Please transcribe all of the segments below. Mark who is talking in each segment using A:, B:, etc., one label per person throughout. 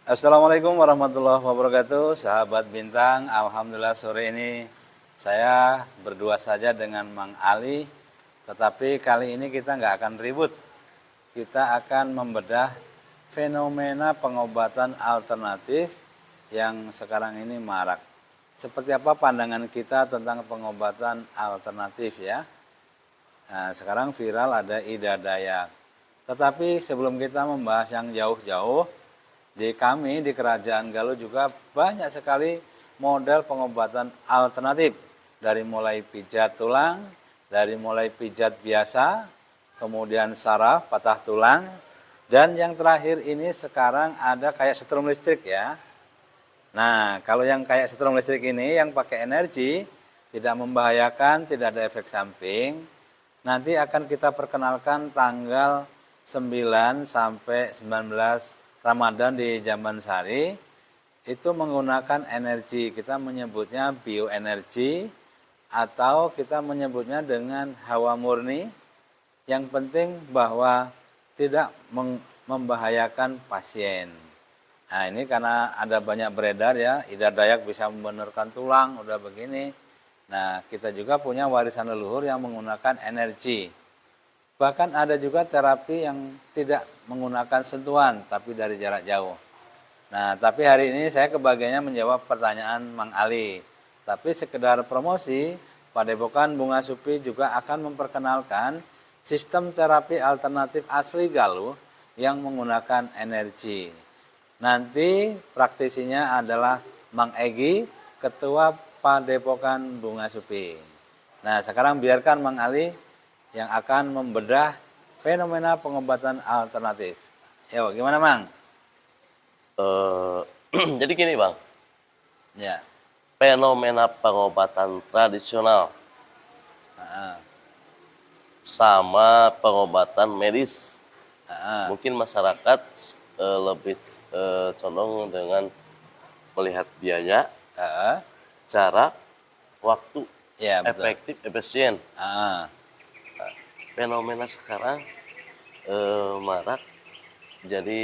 A: Assalamualaikum warahmatullahi wabarakatuh, sahabat Bintang. Alhamdulillah sore ini saya berdua saja dengan Mang Ali. Tetapi kali ini kita nggak akan ribut. Kita akan membedah fenomena pengobatan alternatif yang sekarang ini marak. Seperti apa pandangan kita tentang pengobatan alternatif ya? Nah, sekarang viral ada Ida Dayak. Tetapi sebelum kita membahas yang jauh-jauh, di kami di Kerajaan Galuh juga banyak sekali model pengobatan alternatif. Dari mulai pijat tulang, dari mulai pijat biasa, kemudian saraf, patah tulang, dan yang terakhir ini sekarang ada kayak setrum listrik ya. Nah, kalau yang kayak setrum listrik ini yang pakai energi, tidak membahayakan, tidak ada efek samping. Nanti akan kita perkenalkan tanggal 9 sampai 19 Ramadan di Jamban Sari. Itu menggunakan energi, kita menyebutnya bioenergi atau kita menyebutnya dengan hawa murni. Yang penting bahwa tidak membahayakan pasien. Nah ini karena ada banyak beredar ya, Ida Dayak bisa membenarkan tulang, udah begini. Nah kita juga punya warisan leluhur yang menggunakan energi. Bahkan ada juga terapi yang tidak menggunakan sentuhan, tapi dari jarak jauh. Nah tapi hari ini saya kebagiannya menjawab pertanyaan Mang Ali. Tapi sekedar promosi, Padepokan Bunga Supi juga akan memperkenalkan sistem terapi alternatif asli Galuh yang menggunakan energi. Nanti praktisinya adalah Mang Egi, Ketua Padepokan Bunga Supi. Nah sekarang biarkan Mang Ali yang akan membedah fenomena pengobatan alternatif. Yo, gimana Mang?
B: Eh, jadi gini Bang,
A: Ya,
B: fenomena pengobatan tradisional
A: heeh,
B: sama pengobatan medis.
A: heeh,
B: Mungkin masyarakat lebih condong dengan melihat biaya,
A: heeh,
B: jarak, waktu,
A: ya betul.
B: efektif, efisien.
A: Heeh,
B: Fenomena sekarang marak jadi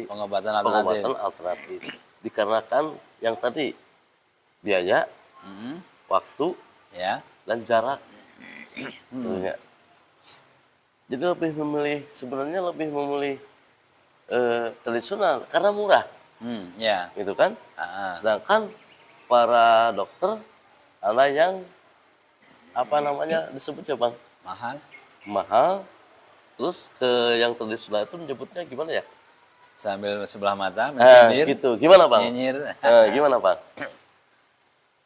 A: pengobatan alternatif.
B: pengobatan alternatif. Dikarenakan yang tadi biaya,
A: Hmm,
B: waktu,
A: ya,
B: dan jarak. Tentunya. Jadi sebenarnya lebih memilih tradisional karena murah,
A: ya,
B: gitu kan?
A: heeh,
B: Sedangkan para dokter ada yang apa namanya disebutnya bang
A: mahal.
B: mahal, terus ke yang tradisional itu menyebutnya gimana ya?
A: Sambil sebelah mata mencibir,
B: Gitu. Gimana bang?
A: nyinyir.
B: Gimana bang?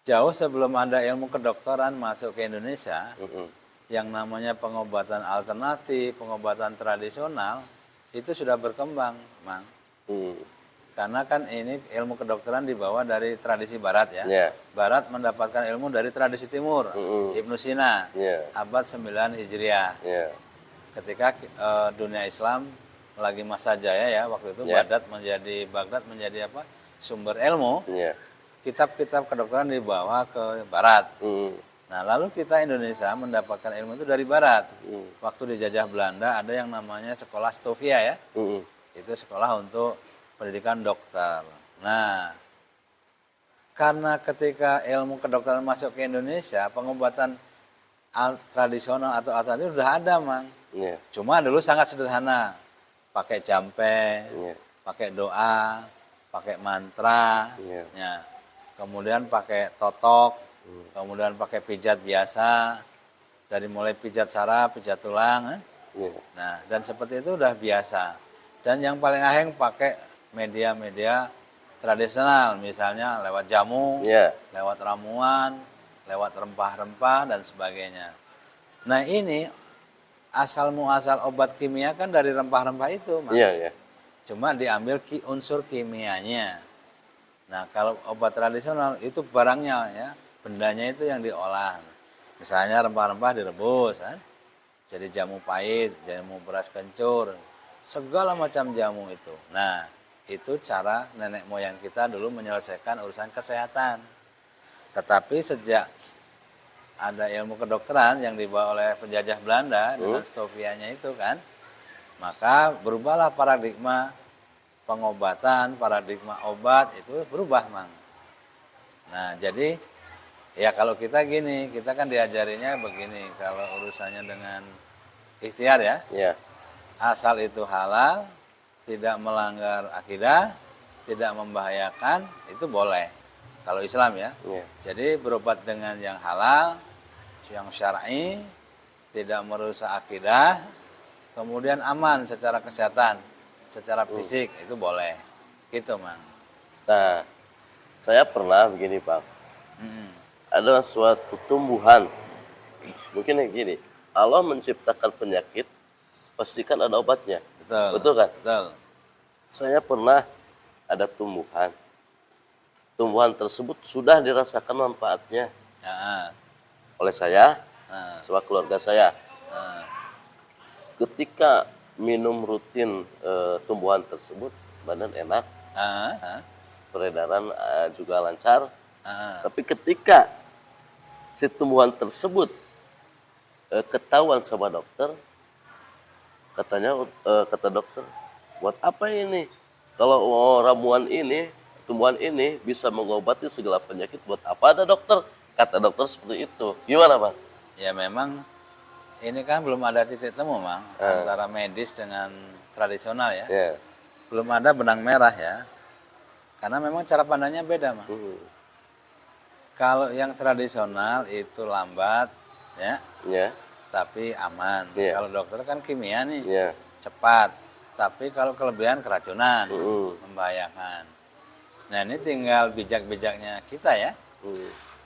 A: Jauh sebelum ada ilmu kedokteran masuk ke Indonesia,
B: Mm-mm.
A: yang namanya pengobatan alternatif, pengobatan tradisional, itu sudah berkembang, Mang.
B: Hmm.
A: Karena kan ini ilmu kedokteran dibawa dari tradisi barat ya.
B: Ya.
A: Barat mendapatkan ilmu dari tradisi timur,
B: Mm-mm.
A: Ibnu Sina,
B: Ya.
A: abad 9 Hijriah.
B: Ya.
A: Ketika dunia Islam lagi masa jaya ya, waktu itu
B: Ya.
A: Baghdad menjadi apa? Sumber ilmu,
B: Ya.
A: kitab-kitab kedokteran dibawa ke barat.
B: Mm.
A: Nah, lalu kita Indonesia mendapatkan ilmu itu dari barat.
B: Mm.
A: Waktu dijajah Belanda ada yang namanya sekolah Stovia ya.
B: Mm.
A: Itu sekolah untuk pendidikan dokter. Nah, karena ketika ilmu kedokteran masuk ke Indonesia, pengobatan tradisional atau alternatif sudah ada, Mang.
B: Ya.
A: Cuma dulu sangat sederhana. Pakai jampe,
B: Ya.
A: pakai doa, pakai mantra,
B: Ya.
A: ya. Kemudian pakai totok, kemudian pakai pijat biasa, dari mulai pijat saraf, pijat tulang.
B: Ya.
A: Nah, dan seperti itu udah biasa. Dan yang paling aheng pakai media-media tradisional, misalnya lewat jamu,
B: Ya.
A: lewat ramuan, lewat rempah-rempah dan sebagainya. Nah ini asal muasal obat kimia kan dari rempah-rempah itu, Mas.
B: Ya. Ya.
A: Cuma diambil unsur kimianya. Nah kalau obat tradisional itu barangnya ya, bendanya itu yang diolah. Misalnya rempah-rempah direbus kan, jadi jamu pahit, jamu beras kencur, segala macam jamu itu. Nah itu cara nenek moyang kita dulu menyelesaikan urusan kesehatan. Tetapi sejak ada ilmu kedokteran yang dibawa oleh penjajah Belanda dengan Stovianya itu kan, maka berubahlah paradigma pengobatan, paradigma obat itu berubah, Mang. Nah, jadi ya kalau kita gini, kita kan diajarinya begini, kalau urusannya dengan ikhtiar ya,
B: Ya.
A: asal itu halal, tidak melanggar akidah, tidak membahayakan, itu boleh. Kalau Islam ya.
B: Ya.
A: Jadi berobat dengan yang halal, yang syar'i, tidak merusak akidah, kemudian aman secara kesehatan, secara fisik, itu boleh. Gitu, Mang.
B: Nah, saya pernah begini, Pak.
A: Mm-mm.
B: Ada suatu tumbuhan, mungkin kayak gini, Allah menciptakan penyakit, pastikan ada obatnya.
A: Betul.
B: Betul kan?
A: Betul.
B: Saya pernah ada tumbuhan. Tumbuhan tersebut sudah dirasakan manfaatnya
A: Ya.
B: oleh saya,
A: Nah,
B: sama keluarga saya.
A: nah,
B: Ketika minum rutin tumbuhan tersebut, badan enak,
A: ah,
B: peredaran juga lancar.
A: ah.
B: Tapi ketika si tumbuhan tersebut ketahuan sama dokter, kata dokter, buat apa ini? Kalau ramuan ini, tumbuhan ini bisa mengobati segala penyakit, buat apa ada dokter? Kata dokter seperti itu. Gimana, Bang?
A: Ya memang ini kan belum ada titik temu, Mang, antara medis dengan tradisional ya.
B: Ya.
A: Belum ada benang merah ya. Karena memang cara pandangnya beda, Mang. Kalau yang tradisional itu lambat ya,
B: Ya.
A: tapi aman.
B: Iya.
A: Kalau dokter kan kimia nih,
B: Ya.
A: cepat. Tapi kalau kelebihan keracunan,
B: Mm-mm.
A: membahayakan. Nah, ini tinggal bijak-bijaknya kita ya.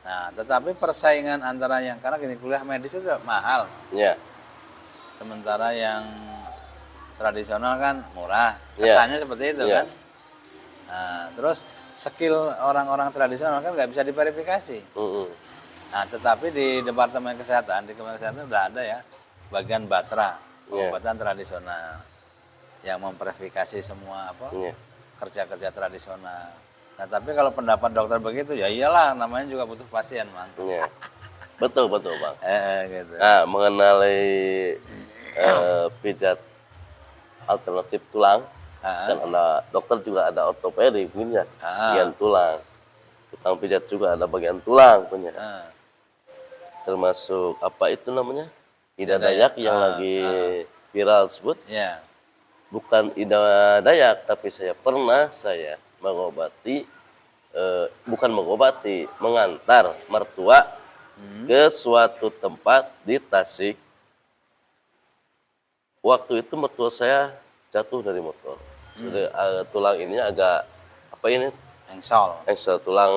A: Nah, tetapi persaingan antara yang, karena gini, kuliah medis itu mahal.
B: Ya.
A: Sementara yang tradisional kan murah.
B: Iya.
A: Kesannya seperti itu
B: Iya.
A: kan. Nah, terus skill orang-orang tradisional kan nggak bisa diverifikasi.
B: Mm-mm.
A: Nah, tetapi di Departemen Kesehatan, di Kementerian Kesehatan udah ada ya bagian Batra,
B: Iya.
A: pengobatan tradisional yang memverifikasi semua apa
B: Iya.
A: kerja-kerja tradisional. Nah, tapi kalau pendapat dokter begitu, ya iyalah, namanya juga butuh pasien, Mang.
B: Ya. Betul, betul, Bang.
A: Gitu.
B: Nah, mengenai pijat alternatif tulang, kan ada dokter juga ada ortopedi punya bagian tulang, tukang pijat juga ada bagian tulang punya,
A: Nah,
B: termasuk apa itu namanya Ida Dayak yang lagi viral tersebut.
A: ya,
B: Bukan Ida Dayak, tapi saya pernah mengobati, bukan mengobati, mengantar mertua ke suatu tempat di Tasik. Waktu itu mertua saya jatuh dari motor. Sudah tulang ini agak apa ini?
A: engsol.
B: Tulang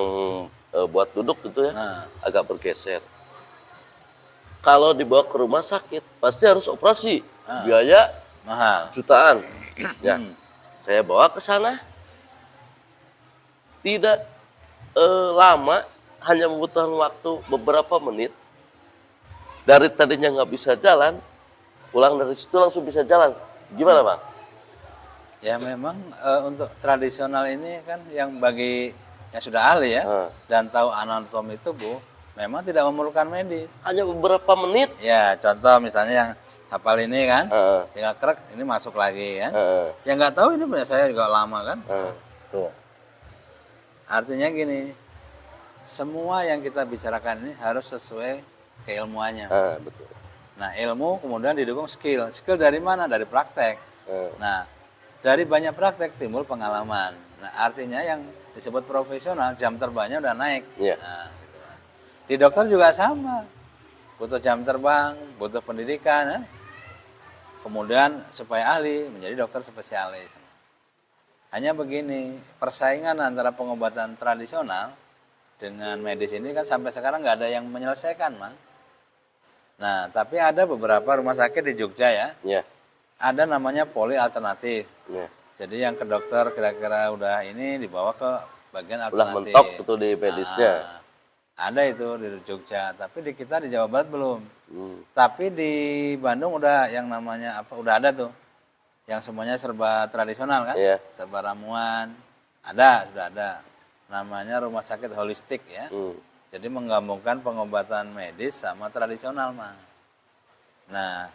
B: buat duduk gitu ya,
A: Nah.
B: agak bergeser. Kalau dibawa ke rumah sakit pasti harus operasi, biaya
A: Mahal.
B: jutaan. Ya, saya bawa ke sana. Tidak lama, hanya membutuhkan waktu beberapa menit. Dari tadinya nggak bisa jalan, pulang dari situ langsung bisa jalan. Gimana, Bang?
A: Ya memang untuk tradisional ini kan yang bagi yang sudah ahli ya dan tahu anatomi tubuh memang tidak memerlukan medis.
B: Hanya beberapa menit.
A: Ya contoh misalnya yang hafal ini kan,
B: Heeh.
A: tinggal krek ini masuk lagi kan.
B: Heeh.
A: Yang nggak tahu ini punya saya juga lama kan. Tuh. Artinya gini, semua yang kita bicarakan ini harus sesuai keilmuannya.
B: Betul.
A: Nah ilmu kemudian didukung skill. Skill dari mana? Dari praktek. Nah dari banyak praktek timbul pengalaman. Nah artinya yang disebut profesional jam terbangnya udah naik.
B: Iya.
A: Nah, gitu kan. Di dokter juga sama, butuh jam terbang, butuh pendidikan, kan? Kemudian supaya ahli menjadi dokter spesialis. Hanya begini, persaingan antara pengobatan tradisional dengan medis ini kan sampai sekarang nggak ada yang menyelesaikan, Mang. Nah, tapi ada beberapa rumah sakit di Jogja ya,
B: Ya.
A: ada namanya poli alternatif.
B: Ya.
A: Jadi yang ke dokter kira-kira udah ini dibawa ke bagian
B: Udah
A: alternatif.
B: mentok itu di medisnya.
A: Nah, ada itu di Jogja, tapi di kita di Jawa Barat belum. Tapi di Bandung udah yang namanya apa? Udah ada tuh. Yang semuanya serba tradisional kan?
B: Iya.
A: Serba ramuan. Ada, sudah ada. Namanya rumah sakit holistik ya. Jadi menggabungkan pengobatan medis sama tradisional, Mang. Nah,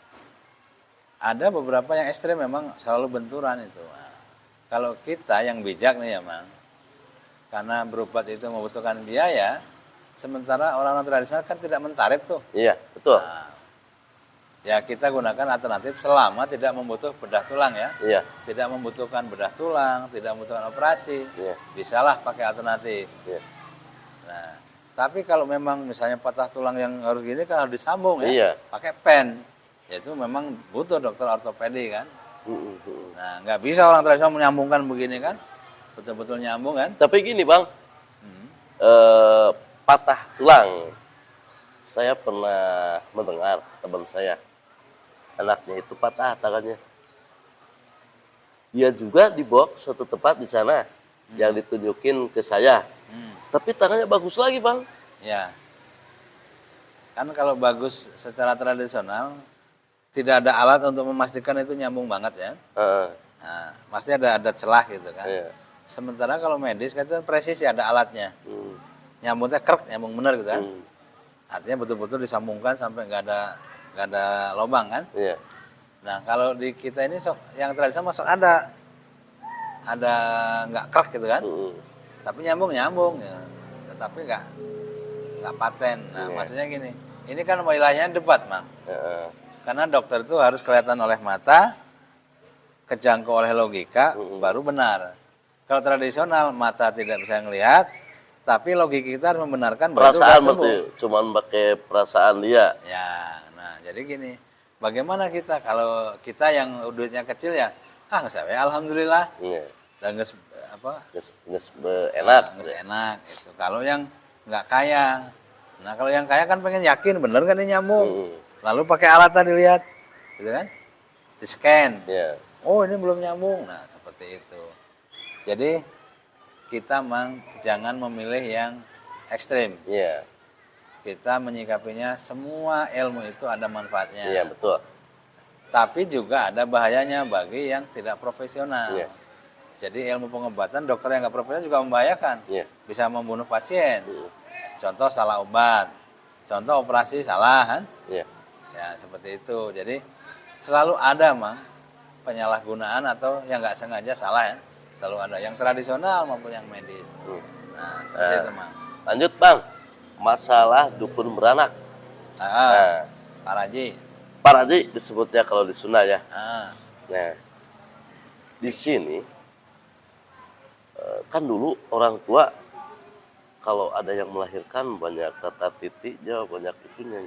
A: ada beberapa yang ekstrem memang selalu benturan itu. Nah, kalau kita yang bijak nih ya Mang, karena berobat itu membutuhkan biaya, sementara orang-orang tradisional kan tidak mentarif tuh.
B: Iya, betul.
A: Nah, ya kita gunakan alternatif selama tidak membutuhkan bedah tulang ya.
B: Iya,
A: Tidak membutuhkan bedah tulang, tidak membutuhkan operasi,
B: iya,
A: bisalah pakai alternatif.
B: iya.
A: Nah, tapi kalau memang misalnya patah tulang yang harus gini kan harus disambung ya,
B: Iya.
A: pakai pen. Yaitu memang butuh dokter ortopedi kan.
B: Mm, mm.
A: Nah, nggak bisa orang tradisional menyambungkan begini kan, betul-betul nyambung kan.
B: Tapi gini Bang,
A: Hmm.
B: patah tulang. Saya pernah mendengar teman saya, anaknya itu patah tangannya. Dia juga dibawa ke suatu tempat di sana yang ditunjukin ke saya.
A: Hmm.
B: Tapi tangannya bagus lagi Bang.
A: Ya, kan kalau bagus secara tradisional tidak ada alat untuk memastikan itu nyambung banget ya.
B: Heeh,
A: Nah, pasti ada celah gitu kan.
B: iya.
A: Sementara kalau medis kan itu presisi ada alatnya.
B: Hmm,
A: Nyambungnya krek, nyambung bener gitu kan.
B: hmm,
A: Artinya betul-betul disambungkan sampai nggak ada lubang kan.
B: iya.
A: Nah kalau di kita ini yang tradisional masuk ada nggak krek gitu kan.
B: Mm,
A: Tapi nyambung ya. Tetapi nggak paten. Nah
B: Iya.
A: maksudnya gini, ini kan wilayahnya debat Mang.
B: heeh,
A: Karena dokter itu harus kelihatan oleh mata, kejangkau oleh logika, baru benar. Kalau tradisional mata tidak bisa ngelihat, tapi logika kita harus membenarkan bahwa itu
B: Perasaan
A: udah sembuh.
B: berarti cuman pakai perasaan dia.
A: Ya, nah jadi gini, bagaimana kita kalau kita yang duitnya kecil ya, nggak usah ya, alhamdulillah,
B: Iya.
A: dan nggak apa,
B: Nges enak.
A: nggak enak gitu. Kalau yang nggak kaya, nah kalau yang kaya kan pengen yakin bener kan ini nyambung,
B: Mm,
A: lalu pakai alat tadi lihat, gitu kan, di scan,
B: Iya.
A: oh ini belum nyambung, nah seperti itu. Jadi kita jangan memilih yang ekstrim.
B: Iya.
A: Kita menyikapinya semua ilmu itu ada manfaatnya.
B: Iya, betul.
A: Tapi juga ada bahayanya bagi yang tidak profesional.
B: Iya.
A: Jadi ilmu pengobatan dokter yang nggak profesional juga membahayakan.
B: Iya.
A: Bisa membunuh pasien.
B: Mm,
A: Contoh salah obat. Contoh operasi salah kan?
B: Iya.
A: Ya seperti itu. Jadi selalu ada Mang penyalahgunaan atau yang nggak sengaja salah ya. Selalu ada yang tradisional maupun yang medis.
B: Mm.
A: Nah seperti itu Mang.
B: Lanjut Bang, masalah dukun beranak.
A: Ah, Pak Raji.
B: Pak Raji disebutnya kalau di Sunda ya.
A: Ah,
B: Nah, di sini kan dulu orang tua kalau ada yang melahirkan banyak tata titiknya, banyak itunya.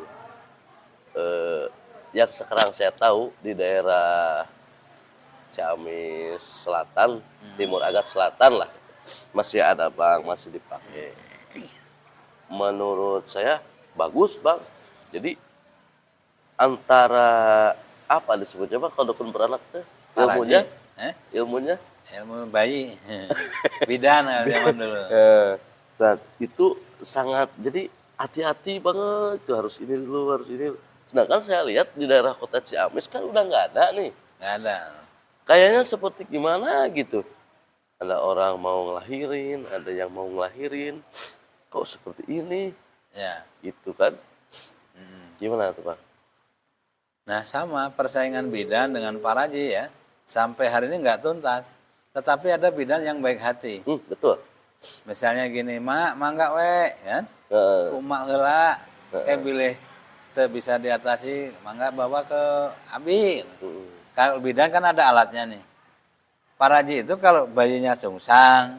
B: Yang sekarang saya tahu di daerah Ciamis Selatan, timur agak selatan lah, masih ada Bang, masih dipakai. Menurut saya bagus Bang. Jadi antara apa disebutnya Bang kalau dukun beranak tuh?
A: Pak
B: Ilmunya?
A: Raji.
B: Ilmunya?
A: Ilmu bayi. Bidan zaman dulu.
B: Nah, itu sangat jadi hati-hati banget tuh harus ini dulu harus ini. Sedangkan saya lihat di daerah kota Ciamis kan udah nggak ada nih.
A: Nggak ada.
B: Kayaknya seperti gimana gitu. Ada orang mau ngelahirin, ada yang mau ngelahirin. Kok seperti ini?
A: Ya.
B: Gitu kan?
A: Mm.
B: Gimana tuh Bang?
A: Nah sama persaingan bidan dengan Pak Raji ya. Sampai hari ini nggak tuntas. Tetapi ada bidan yang baik hati.
B: Betul.
A: Misalnya gini, mak, mangga we, kan?
B: Heeh.
A: Kumak heula, bilih teu bisa diatasi, mangga bawa ke abi.
B: Mm.
A: Kalau bidan kan ada alatnya nih. Pak Raji itu kalau bayinya sungsang,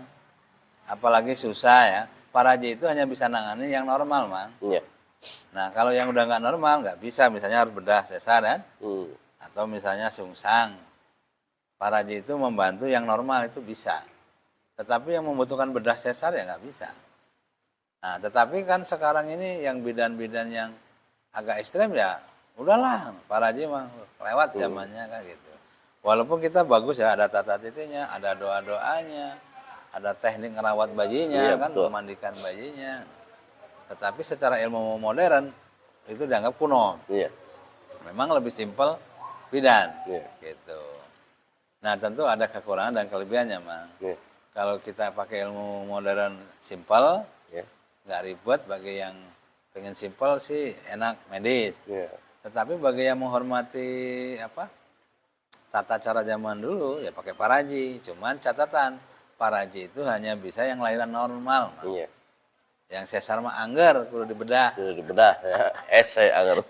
A: apalagi susah ya, Pak Raji itu hanya bisa nangani yang normal, Mang.
B: Iya.
A: Nah, kalau yang udah nggak normal, nggak bisa. Misalnya harus bedah sesar, kan?
B: Mm.
A: Atau misalnya sungsang. Pak Raji itu membantu yang normal itu bisa. Tetapi yang membutuhkan bedah sesar ya nggak bisa. Nah, tetapi kan sekarang ini yang bidan-bidan yang agak ekstrem ya, udahlah, Pak Raji mah lewat zamannya kan gitu. Walaupun kita bagus ya, ada tata titiknya, ada doa-doanya, ada teknik ngerawat bayinya,
B: Iya,
A: kan
B: betul.
A: memandikan bayinya. Tetapi secara ilmu modern itu dianggap kuno.
B: Iya.
A: Memang lebih simpel bidan,
B: Iya.
A: gitu. Nah tentu ada kekurangan dan kelebihannya, Mang.
B: Iya.
A: Kalau kita pakai ilmu modern simpel,
B: Iya.
A: nggak ribet, bagi yang pengen simpel sih enak medis.
B: Iya.
A: Tetapi bagi yang menghormati tata cara zaman dulu ya pakai paraji. Cuman catatan paraji itu hanya bisa yang lahiran normal. Mang.
B: Iya.
A: Yang sesar mah angger kudu dibedah.
B: Itu dibedah ya. Saya anger.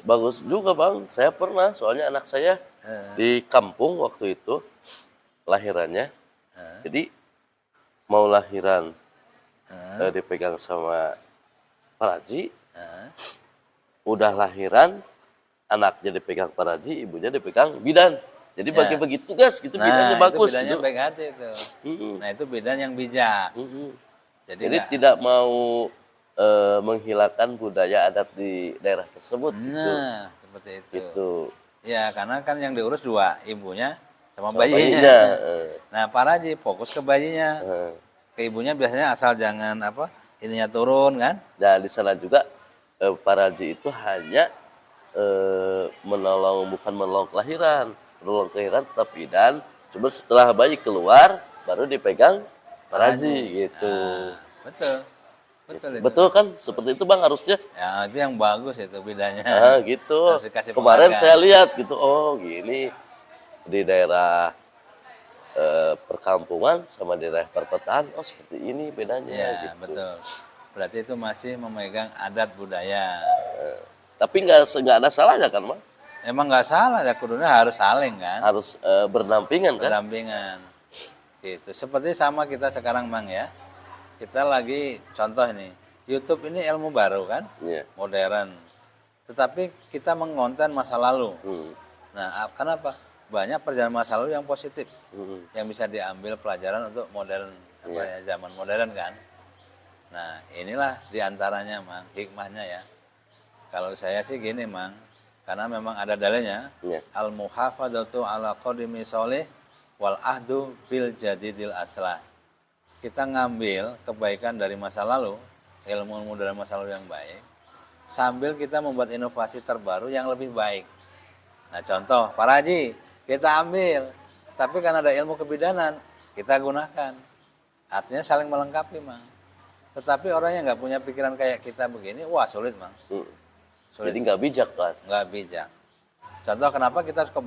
B: Bagus juga Bang. Saya pernah, soalnya anak saya di kampung waktu itu lahirannya. Jadi mau lahiran dipegang sama Paraji. Udah lahiran, anaknya dipegang Paraji, ibunya dipegang bidan. Jadi
A: Ya.
B: bagi-bagi tugas gitu, bidannya
A: Nah,
B: bagus
A: itu bedanya
B: gitu.
A: baik hati itu. Nah, itu bidan yang bijak. Jadi
B: Jadi
A: nggak-
B: tidak mau menghilangkan budaya adat di daerah tersebut gitu.
A: Nah, seperti itu.
B: Gitu.
A: Ya, karena kan yang diurus dua, ibunya sama
B: Sama
A: bayinya.
B: bayinya,
A: Nah, Paraji fokus ke bayinya. Ke ibunya biasanya asal jangan apa, ininya turun kan?
B: Nah, di sana juga Paraji itu hanya bukan menolong kelahiran, menolong kelahiran tetap bidan. Cuma setelah bayi keluar baru dipegang Paraji gitu.
A: Betul. Betul itu.
B: Betul kan? Seperti itu Bang harusnya.
A: Ya, itu yang bagus itu bedanya.
B: Gitu.
A: Harus dikasih
B: Kemarin
A: penghargaan.
B: saya lihat gitu, oh gini di daerah perkampungan sama di daerah perkotaan, oh seperti ini bedanya
A: Ya,
B: gitu.
A: betul. Berarti itu masih memegang adat budaya.
B: Tapi nggak ada salahnya kan, Bang?
A: Emang nggak salah ya, kudunya harus saling kan?
B: Harus berdampingan kan?
A: Berdampingan. Gitu. Seperti sama kita sekarang Mang ya. Kita lagi contoh nih, YouTube ini ilmu baru kan?
B: Iya.
A: Modern. Tetapi kita mengonten masa lalu. Nah, kenapa? Banyak perjalanan masa lalu yang positif. Yang bisa diambil pelajaran untuk modern apa ya, zaman modern kan. Nah, inilah diantaranya Mang, hikmahnya ya. Kalau saya sih gini Mang, karena memang ada dalilnya.
B: Iya.
A: Al-muhafadzatu ala qadimi sholih wal ahdu bil jadidil aslah. Kita ngambil kebaikan dari masa lalu, ilmu dari masa lalu yang baik, sambil kita membuat inovasi terbaru yang lebih baik. Nah contoh, Pak Haji, kita ambil, tapi karena ada ilmu kebidanan, kita gunakan. Artinya saling melengkapi, Mang. Tetapi orang yang nggak punya pikiran kayak kita begini, wah sulit, Mang. Sulit.
B: Jadi nggak bijak kan?
A: Nggak bijak. Contoh kenapa kita suka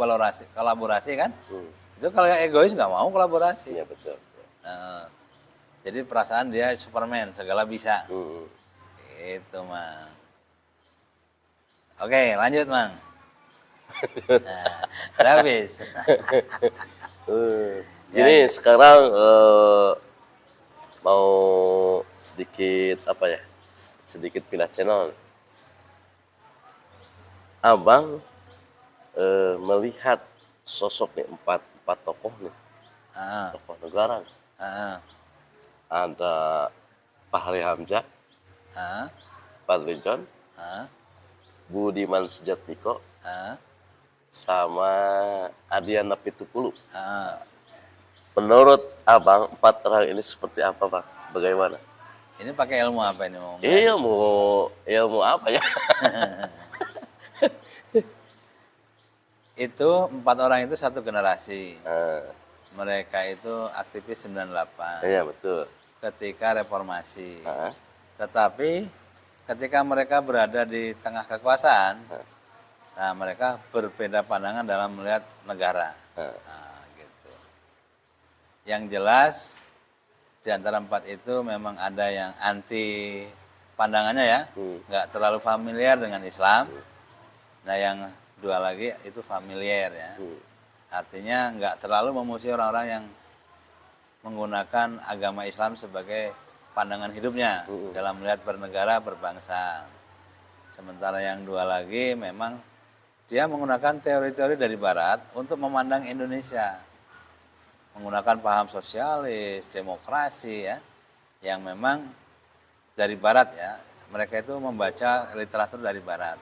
A: kolaborasi kan? Itu kalau yang egois nggak mau kolaborasi.
B: Iya betul.
A: Nah, jadi perasaan dia Superman, segala bisa. Itu, Mang. Oke, lanjut, Mang. Nah, udah habis.
B: Ini sekarang mau sedikit apa ya? Sedikit pindah channel. Abang melihat sosok nih empat tokoh nih,
A: Ah,
B: tokoh negara.
A: ah,
B: Ada Fahri Hamzah,
A: ah,
B: Fadly John,
A: ah,
B: Budiman Sujatmiko,
A: ah,
B: sama Adiana Pitupulu.
A: ah.
B: Menurut Abang, empat orang ini seperti apa, Bang? Bagaimana?
A: Ini pakai ilmu apa ini mau?
B: Ilmu apa ya?
A: Itu empat orang itu satu generasi.
B: Ah,
A: Mereka itu aktivis 98
B: iya betul.
A: ketika reformasi.
B: Ah,
A: Tetapi ketika mereka berada di tengah kekuasaan, nah mereka berbeda pandangan dalam melihat negara. Nah, gitu. Yang jelas di antara empat itu memang ada yang anti pandangannya ya, nggak terlalu familiar dengan Islam. Nah yang dua lagi itu familiar ya, artinya nggak terlalu memusuhi orang-orang yang menggunakan agama Islam sebagai pandangan hidupnya dalam melihat bernegara berbangsa. Sementara yang dua lagi memang dia menggunakan teori-teori dari Barat untuk memandang Indonesia, menggunakan paham sosialis, demokrasi ya, yang memang dari Barat ya. Mereka itu membaca literatur dari Barat.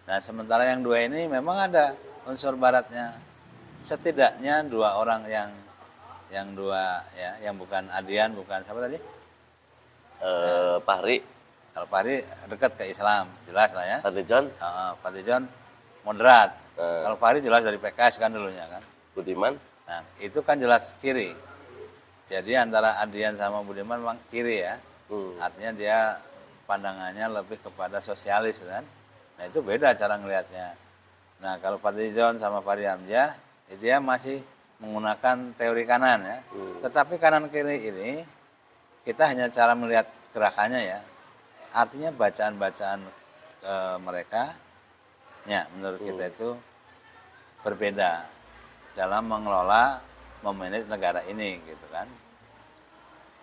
A: Nah sementara yang dua ini memang ada unsur Baratnya. Setidaknya dua orang yang dua ya, yang bukan Adian, bukan siapa tadi?
B: Fahri,
A: Kalau Fahri dekat ke Islam, jelas lah ya.
B: Fadly John,
A: Fadly John moderat. Kalau Fahri jelas dari PKS kan dulunya kan.
B: Budiman,
A: Nah itu kan jelas kiri. Jadi antara Adian sama Budiman memang kiri ya. Artinya dia pandangannya lebih kepada sosialis kan. Nah itu beda cara ngelihatnya. Nah, kalau Fadlizon sama Fahri Hamzah, dia masih menggunakan teori kanan ya. Tetapi kanan kiri ini kita hanya cara melihat gerakannya ya. Artinya bacaan-bacaan mereka ya menurut kita itu berbeda dalam mengelola memanage negara ini gitu kan.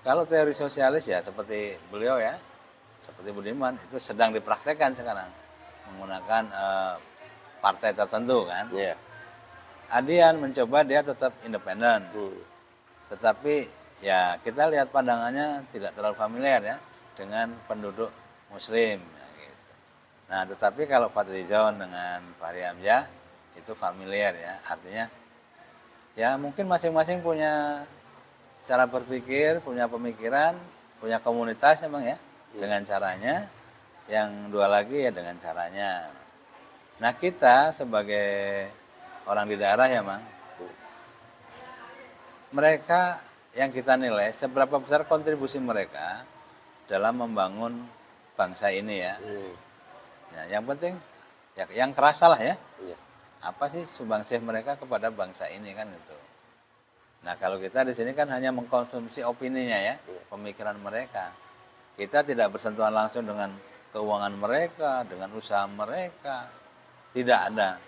A: Kalau teori sosialis ya seperti beliau ya, seperti Budiman itu sedang dipraktekkan sekarang menggunakan partai tertentu kan.
B: Iya.
A: Adian mencoba dia tetap independen, tetapi ya kita lihat pandangannya tidak terlalu familiar ya dengan penduduk Muslim. Ya, gitu. Nah, tetapi kalau Fadlizon dengan Fahri Hamzah itu familiar ya, artinya ya mungkin masing-masing punya cara berpikir, punya pemikiran, punya komunitas emang ya, dengan caranya. Yang dua lagi ya dengan caranya. Nah kita sebagai orang di daerah ya Mang, mereka yang kita nilai seberapa besar kontribusi mereka dalam membangun bangsa ini ya. Ya yang penting, ya, yang kerasa lah ya, apa sih sumbangsih mereka kepada bangsa ini kan gitu. Nah kalau kita di sini kan hanya mengkonsumsi opininya ya, pemikiran mereka. Kita tidak bersentuhan langsung dengan keuangan mereka, dengan usaha mereka. Tidak ada.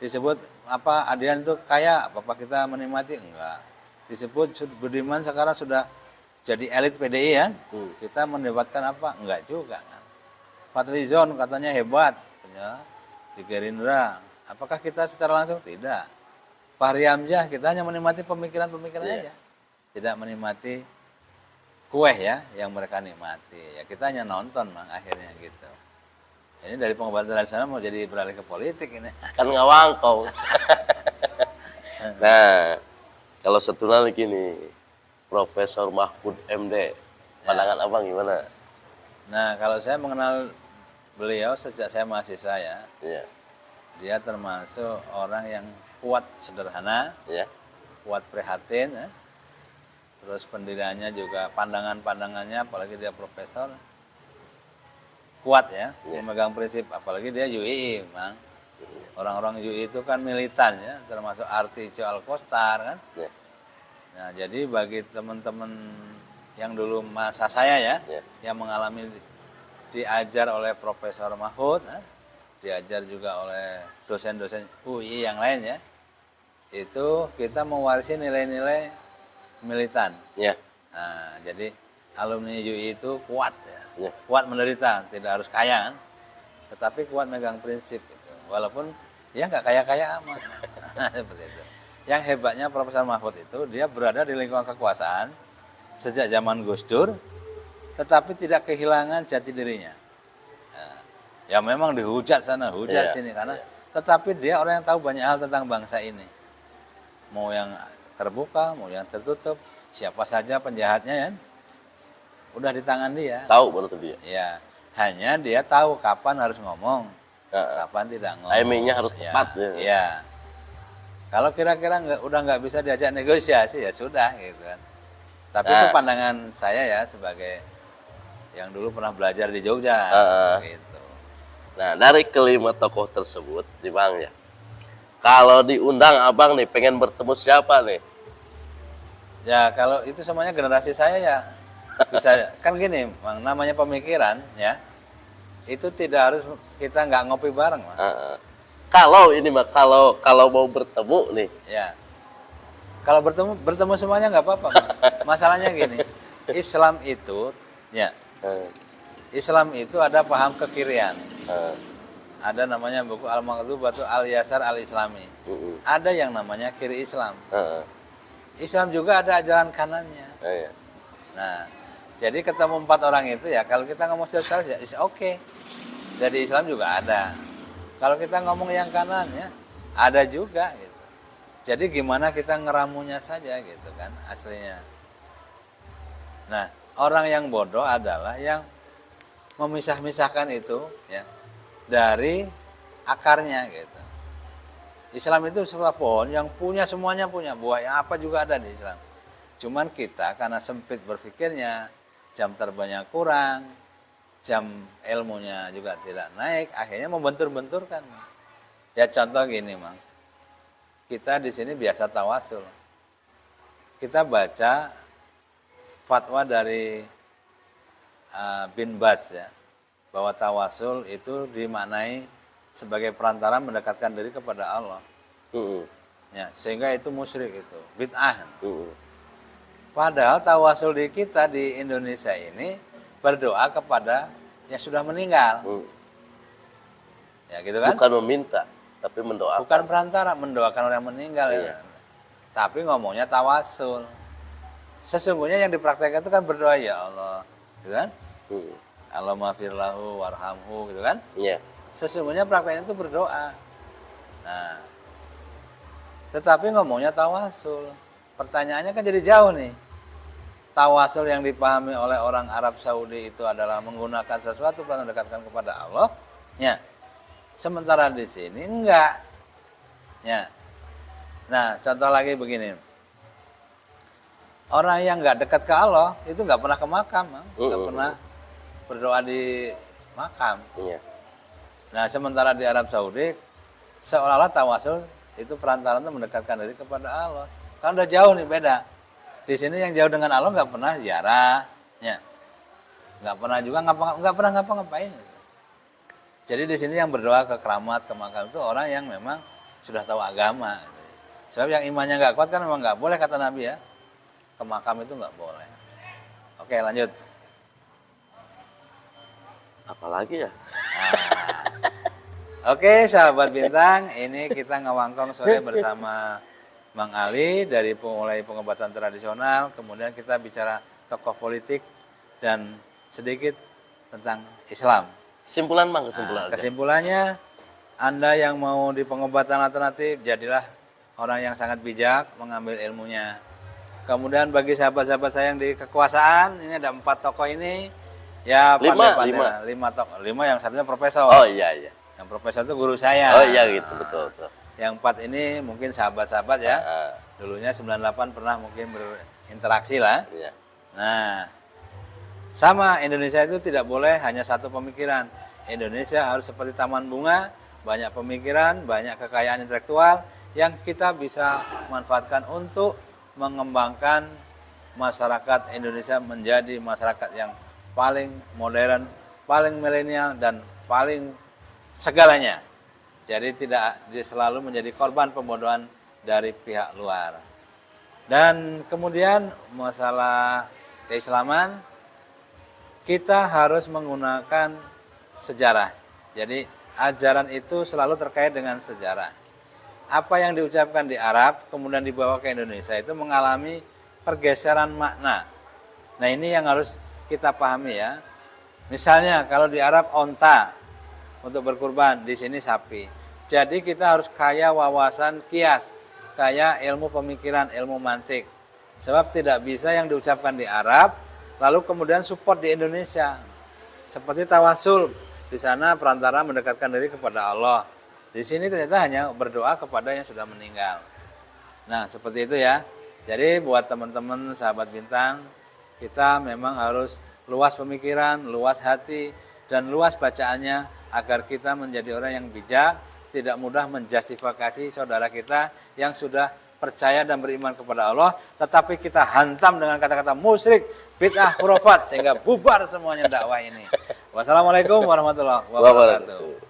A: Disebut apa Adian itu kaya, apa kita menikmati? Enggak. Disebut Budiman sekarang sudah jadi elit PDI kan? Kita mendapatkan apa? Enggak juga kan. Fadlizon katanya hebat, ya, di Gerindra. Apakah kita secara langsung? Tidak. Fahri Hamzah kita hanya menikmati pemikiran-pemikiran aja. Tidak menikmati kue ya yang mereka nikmati. Ya kita hanya nonton Mang akhirnya gitu. Ini dari pengobatan dari sana mau jadi beralih ke politik ini.
B: Kan ngawangkau. Nah, kalau setuna gini, Profesor Mahfud MD, pandangan abang gimana?
A: Nah kalau saya mengenal beliau sejak saya mahasiswa ya,
B: Iya.
A: dia termasuk orang yang kuat sederhana,
B: Ya.
A: kuat prihatin, ya. Terus pendiriannya juga pandangan-pandangannya, apalagi dia profesor, kuat ya, memegang prinsip, apalagi dia UI, Mang. Orang-orang UI itu kan militan ya, termasuk Artijo Alkostar kan.
B: Ya.
A: Nah jadi bagi teman-teman yang dulu masa saya ya, yang mengalami diajar oleh Profesor Mahfud, diajar juga oleh dosen-dosen UI yang lain ya, itu kita mewarisi nilai-nilai militan.
B: Ya.
A: Nah, jadi alumni UI itu kuat ya,
B: Ya.
A: kuat menderita, tidak harus kaya kan, tetapi kuat megang prinsip gitu. Walaupun dia nggak kaya-kaya amat. Seperti itu. Yang hebatnya Profesor Mahfud itu dia berada di lingkungan kekuasaan sejak zaman Gus Dur, tetapi tidak kehilangan jati dirinya. Nah, ya memang dihujat sana, hujat sini karena, tetapi dia orang yang tahu banyak hal tentang bangsa ini. Mau yang terbuka, mau yang tertutup, siapa saja penjahatnya kan, udah di tangan dia.
B: Tahu baru tuh dia.
A: Ya, hanya dia tahu kapan harus ngomong, kapan tidak ngomong.
B: Timingnya harus tepat ya.
A: Ya. Kalau kira-kira udah nggak bisa diajak negosiasi ya sudah gitu kan. Tapi itu pandangan saya ya sebagai yang dulu pernah belajar di Jogja. Gitu.
B: Nah dari kelima tokoh tersebut, nih Bang ya, kalau diundang abang nih pengen bertemu siapa nih?
A: Ya kalau itu semuanya generasi saya ya bisa kan gini, Bang, namanya pemikiran ya itu tidak harus kita nggak ngopi bareng, Bang.
B: Kalau ini mah kalau mau bertemu nih,
A: Ya kalau bertemu semuanya nggak apa-apa, Bang. Masalahnya gini, Islam itu ya Islam itu ada paham kekirian. Ada namanya buku Al-Maktubatu Al-Yasar Al-Islami. Ada yang namanya kiri Islam. Islam juga ada ajaran kanannya. Nah, jadi ketemu 4 orang itu ya, kalau kita ngomong sosialis ya is oke. Dari Islam juga ada. Kalau kita ngomong yang kanan ya, ada juga gitu. Jadi gimana kita ngeramunya saja gitu kan aslinya. Nah, orang yang bodoh adalah yang memisah-misahkan itu ya dari akarnya gitu. Islam itu sebuah pohon yang punya semuanya, punya buah yang apa juga ada di Islam. Cuman kita karena sempit berpikirnya, jam terbangnya kurang, jam ilmunya juga tidak naik, akhirnya membentur-benturkan. Ya contoh gini, Mang. Kita di sini biasa tawasul. Kita baca fatwa dari Bin Baz ya, bahwa tawasul itu dimaknai sebagai perantara mendekatkan diri kepada Allah. Ya, sehingga itu musyrik itu, bid'ah. Padahal tawasul di kita di Indonesia ini berdoa kepada yang sudah meninggal. Ya gitu kan?
B: Bukan meminta, tapi mendoakan.
A: Bukan perantara, mendoakan orang yang meninggal. Ya. Tapi ngomongnya tawasul. Sesungguhnya yang dipraktekkan itu kan berdoa, ya Allah, gitu kan? Allah maghfirlahu warhamhu, gitu kan?
B: Iya.
A: Sesungguhnya prakteknya itu berdoa. Nah, tetapi ngomongnya tawasul. Pertanyaannya kan jadi jauh nih. Tawasul yang dipahami oleh orang Arab Saudi itu adalah menggunakan sesuatu untuk mendekatkan kepada Allah. Ya. Sementara di sini enggak. Ya. Nah, contoh lagi begini. Orang yang enggak dekat ke Allah itu enggak pernah ke makam, enggak pernah berdoa di makam.
B: Iya.
A: Nah, sementara di Arab Saudi seolah-olah tawasul itu perantara untuk mendekatkan diri kepada Allah. Kan udah jauh nih, beda. Di sini yang jauh dengan Allah nggak pernah ziarah, ya. Nggak pernah juga nggak pernah ngapa-ngapain. Jadi di sini yang berdoa ke keramat, ke makam itu orang yang memang sudah tahu agama. Sebab yang imannya nggak kuat kan memang nggak boleh, kata Nabi ya. Ke makam itu nggak boleh. Oke, lanjut.
B: Apalagi ya?
A: Oke, sahabat bintang, ini kita ngawangkong sore bersama Mang Ali dari mulai pengobatan tradisional, kemudian kita bicara tokoh politik dan sedikit tentang Islam.
B: Kesimpulan Bang, kesimpulan.
A: Kesimpulannya, Anda yang mau di pengobatan alternatif, jadilah orang yang sangat bijak mengambil ilmunya. Kemudian bagi sahabat-sahabat saya yang di kekuasaan, ini ada 4 tokoh ini, ya pandai-pandai. 5 tokoh, 5 yang satunya profesor.
B: Oh iya iya.
A: Yang profesor itu guru saya.
B: Oh iya gitu, betul betul.
A: Yang 4 ini mungkin sahabat-sahabat ya. Dulunya 98 pernah mungkin berinteraksi lah.
B: Iya.
A: Nah, sama Indonesia itu tidak boleh hanya satu pemikiran. Indonesia harus seperti taman bunga, banyak pemikiran, banyak kekayaan intelektual yang kita bisa manfaatkan untuk mengembangkan masyarakat Indonesia menjadi masyarakat yang paling modern, paling milenial, dan paling segalanya. Jadi tidak selalu menjadi korban pembodohan dari pihak luar. Dan kemudian masalah keislaman, kita harus menggunakan sejarah. Jadi ajaran itu selalu terkait dengan sejarah. Apa yang diucapkan di Arab kemudian dibawa ke Indonesia itu mengalami pergeseran makna. Nah, ini yang harus kita pahami ya. Misalnya kalau di Arab onta untuk berkurban, di sini sapi. Jadi kita harus kaya wawasan kias, kaya ilmu pemikiran, ilmu mantik. Sebab tidak bisa yang diucapkan di Arab lalu kemudian support di Indonesia. Seperti tawasul, di sana perantara mendekatkan diri kepada Allah. Di sini ternyata hanya berdoa kepada yang sudah meninggal. Nah, seperti itu ya. Jadi buat teman-teman sahabat bintang, kita memang harus luas pemikiran, luas hati, dan luas bacaannya agar kita menjadi orang yang bijak, tidak mudah menjustifikasi saudara kita yang sudah percaya dan beriman kepada Allah, tetapi kita hantam dengan kata-kata musyrik, bid'ah, khurafat, sehingga bubar semuanya dakwah ini. Wassalamualaikum warahmatullahi wabarakatuh.